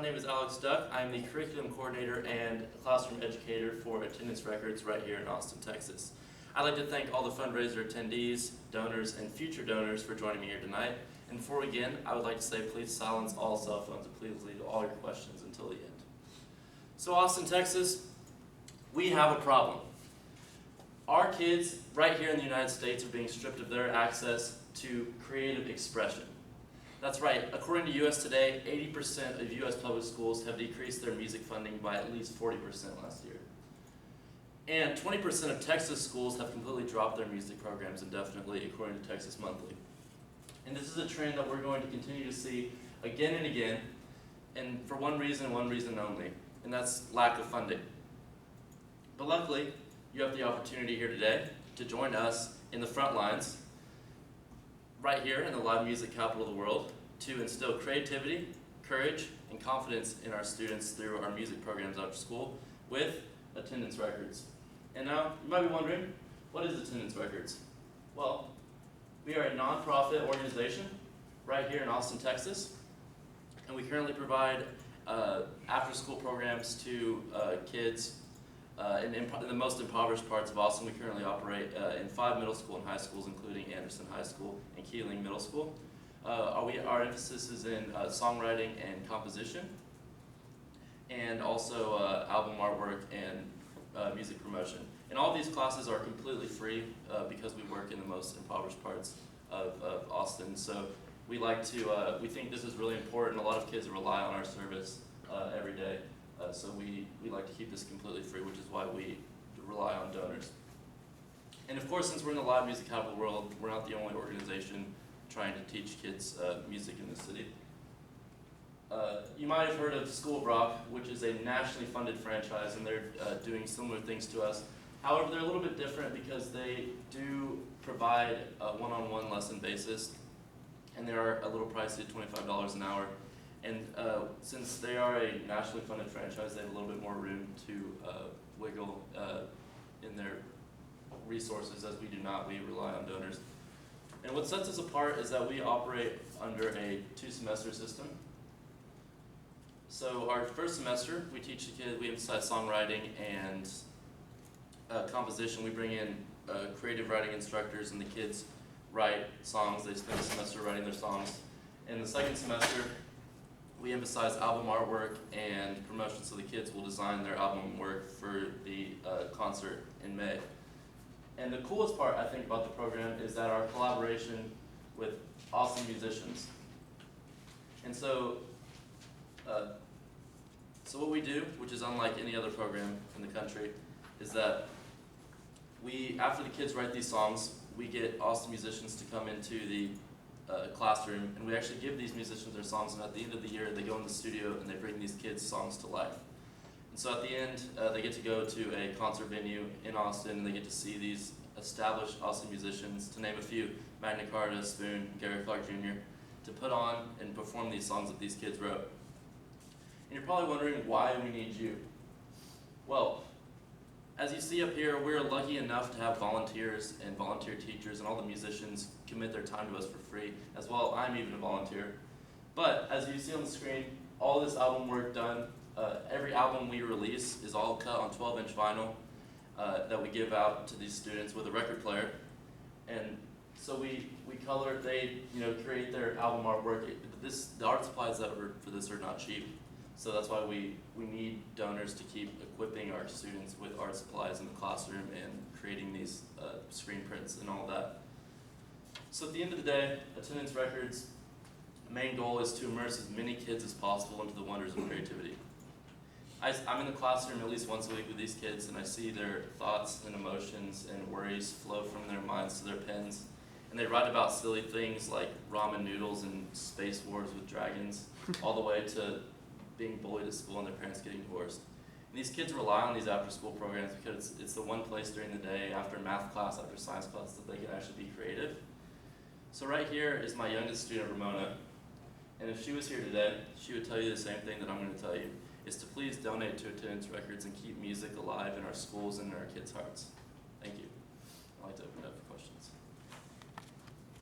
name is Alex Duck. I'm the curriculum coordinator and classroom educator for Attendance Records right here in Austin, Texas. I'd like to thank all the fundraiser attendees, donors, and future donors for joining me here tonight. And before we begin, I would like to say please silence all cell phones and please leave all your questions until the end. So Austin, Texas, we have a problem. Our kids right here in the United States are being stripped of their access to creative expression. That's right, according to US Today, 80% of US public schools have decreased their music funding by at least 40% last year. And 20% of Texas schools have completely dropped their music programs indefinitely, according to Texas Monthly. And this is a trend that we're going to continue to see again and again, and for one reason only, and that's lack of funding. But luckily, you have the opportunity here today to join us in the front lines, right here in the live music capital of the world, to instill creativity, courage, and confidence in our students through our music programs after school with Attendance Records. And now, you might be wondering, what is Attendance Records? Well, we are a nonprofit organization right here in Austin, Texas, and we currently provide after-school programs to kids in the most impoverished parts of Austin. We currently operate in 5 middle school and high schools, including Anderson High School and Keeling Middle School. Our emphasis is in songwriting and composition, and also album artwork and music promotion. And all of these classes are completely free because we work in the most impoverished parts of Austin. So we think this is really important. A lot of kids rely on our service every day. So we like to keep this completely free, which is why we rely on donors. And of course, since we're in the live music capital world, we're not the only organization trying to teach kids music in the city. You might have heard of School of Rock, which is a nationally funded franchise, and they're doing similar things to us. However, they're a little bit different because they do provide a one-on-one lesson basis, and they are a little pricey at $25 an hour. And since they are a nationally funded franchise, they have a little bit more room to wiggle in their resources, as we do not. We rely on donors. And what sets us apart is that we operate under a 2-semester system. So our first semester, we teach the kids, we emphasize songwriting and composition. We bring in creative writing instructors, and the kids write songs. They spend the semester writing their songs. In the second semester, we emphasize album artwork and promotion, so the kids will design their album work for the concert in May. And the coolest part, I think, about the program is that our collaboration with awesome musicians. And so what we do, which is unlike any other program in the country, is that after the kids write these songs, we get awesome musicians to come into the classroom, and we actually give these musicians their songs, and at the end of the year they go in the studio and they bring these kids' songs to life. And so at the end they get to go to a concert venue in Austin, and they get to see these established awesome musicians, to name a few: Magna Carta, Spoon, Gary Clark Jr., to put on and perform these songs that these kids wrote. And you're probably wondering why we need you. Well, as you see up here, we're lucky enough to have volunteers and volunteer teachers, and all the musicians commit their time to us for free. As well, I'm even a volunteer. But as you see on the screen, all this album work done, every album we release is all cut on 12-inch vinyl that we give out to these students with a record player. And so we color, they create their album artwork. The art supplies for this are not cheap. So that's why we need donors to keep equipping our students with art supplies in the classroom and creating these screen prints and all that. So at the end of the day, Attendance Records' main goal is to immerse as many kids as possible into the wonders of creativity. I'm in the classroom at least once a week with these kids, and I see their thoughts and emotions and worries flow from their minds to their pens. And they write about silly things like ramen noodles and space wars with dragons, all the way to being bullied at school and their parents getting divorced. And these kids rely on these after-school programs because it's the one place during the day, after math class, after science class, that they can actually be creative. So right here is my youngest student, Ramona, and if she was here today, she would tell you the same thing that I'm going to tell you, is to please donate to Attendance Records and keep music alive in our schools and in our kids' hearts.